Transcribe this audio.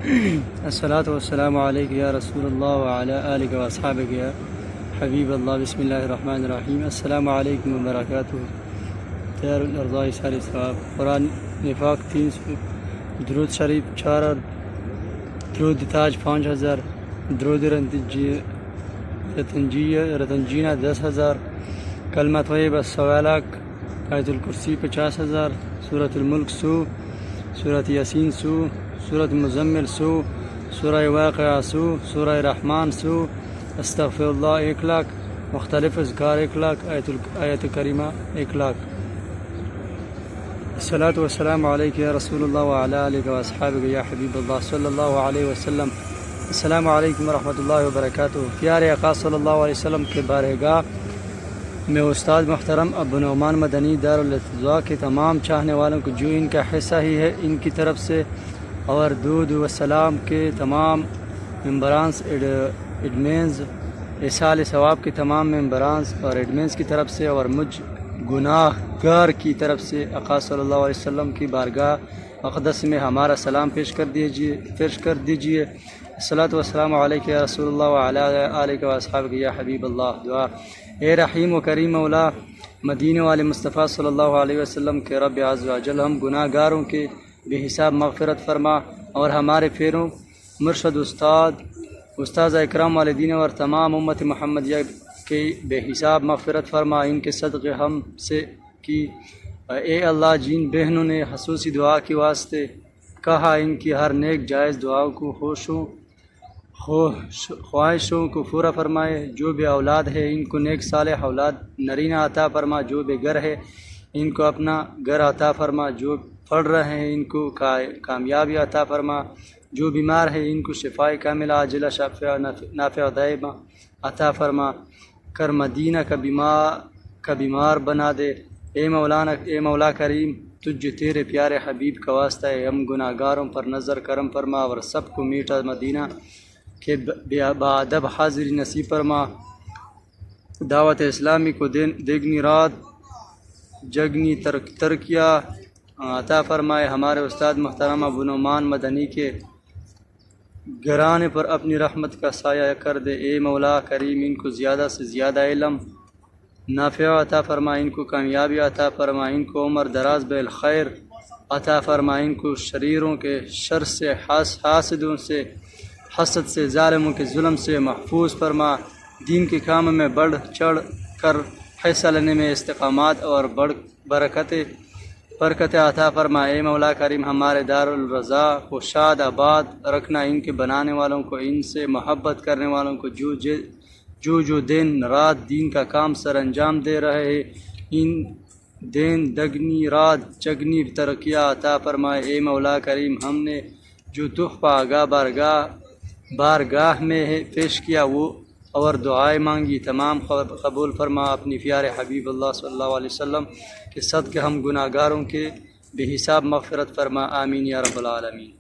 الصلاۃ والسلام علیک یا رسول اللہ وعلی آلک و اصحابک یا حبیب اللہ. بسم اللہ الرحمن الرحیم. السلام علیکم وبرکاتہ. دار الارضاء سال ثواب. قرآن نفاق 300، درود شریف 4، درود تاج 5000، درود رتنجینہ 10,000، کلمہ طیبہ 100 لاکھ، آیت الکرسی 50,000، سورۃ الملک 100، سورۃ یاسین 100، سورۃ مزمل 100، سورہ واقعہ 100، سورہ رحمان 100، استغفر اللہ 1 لاکھ، مختلف اذکار 1 لاکھ، آیت کریمہ 1 لاکھ. الصلاۃ والسلام علیک یا رسول اللہ وعلی آلک و اصحابک یا حبیب اللہ صلی اللہ علیہ وسلم. السلام علیکم ورحمۃ اللہ وبرکاتہ. پیارے آقا صلی اللہ علیہ وسلم کے بارگاہ میں استاد محترم ابو نعمان مدنی دارالارضاء کے تمام چاہنے والوں کو جو ان کا حصہ ہی ہے ان کی طرف سے، اور دود و سلام کے تمام ممبرانس ایڈمنز، احسال ثواب کے تمام ممبرانس اور ایڈمنز کی طرف سے، اور مجھ گناہ گار کی طرف سے آقا صلی اللہ علیہ وسلم کی بارگاہ اقدس میں ہمارا سلام پیش کر دیجیے. الصلاۃ والسلام علیک یا رسول اللہ وعلی آلک و اصحابک یا حبیب اللہ. دعا: اے رحیم و کریم مولا مدینے والے مصطفیٰ صلی اللہ علیہ وسلم کے رب عز و جل، ہم گناہ گاروں کے بے حساب مغفرت فرما، اور ہمارے پیروں مرشد استاذ اکرام والدین اور تمام امت محمدیہ کے بے حساب مغفرت فرما. ان کے صدقے ہم سے کی. اے اللہ، جن بہنوں نے خصوصی دعا کے واسطے کہا، ان کی ہر نیک جائز دعاؤں کو خواہشوں کو پورا فرمائے. جو بے اولاد ہے ان کو نیک صالح اولاد نرینہ عطا فرما. جو بے گھر ہے ان کو اپنا گھر عطا فرما. جو پڑھ رہے ہیں ان کو کامیابی عطا فرما. جو بیمار ہے ان کو شفاء کاملہ عاجلہ شافیہ نافع دائمہ عطا فرما کر مدینہ کا بیمار بنا دے. اے مولا کریم، تجھ تیرے پیارے حبیب کا واسطہ ہے، ہم گناہ گاروں پر نظر کرم فرما، اور سب کو میٹھا مدینہ کے بادب حاضری نصیب فرما. دعوت اسلامی کو دیگنی رات جگنی ترکیہ عطا فرمائے. ہمارے استاد محترم ابو نعمان مدنی کے گھرانے پر اپنی رحمت کا سایہ کر دے. اے مولا کریم، ان کو زیادہ سے زیادہ علم نافع عطا فرما، ان کو کامیابی عطا فرما، ان کو عمر دراز بالخیر عطا فرما، ان کو شریروں کے شر سے، حاسدوں سے، حسد سے، ظالموں کے ظلم سے محفوظ فرما. دین کے کام میں بڑھ چڑھ کر حصہ لینے میں استقامات اور برکت عطا فرما. اے مولا کریم، ہمارے دارالرضا کو شاد آباد رکھنا. ان کے بنانے والوں کو، ان سے محبت کرنے والوں کو، جو دن رات دین کا کام سر انجام دے رہے ہیں، ان دین دگنی رات چگنی ترقیہ عطا فرمائے. اے مولا کریم، ہم نے جو تحفہ بارگاہ میں پیش کیا وہ اور دعائیں مانگی تمام قبول فرما. اپنی پیارے حبیب اللہ صلی اللہ علیہ وسلم کے صدقے ہم گناہ گاروں کے بے حساب مغفرت فرما. آمین یا رب العالمین.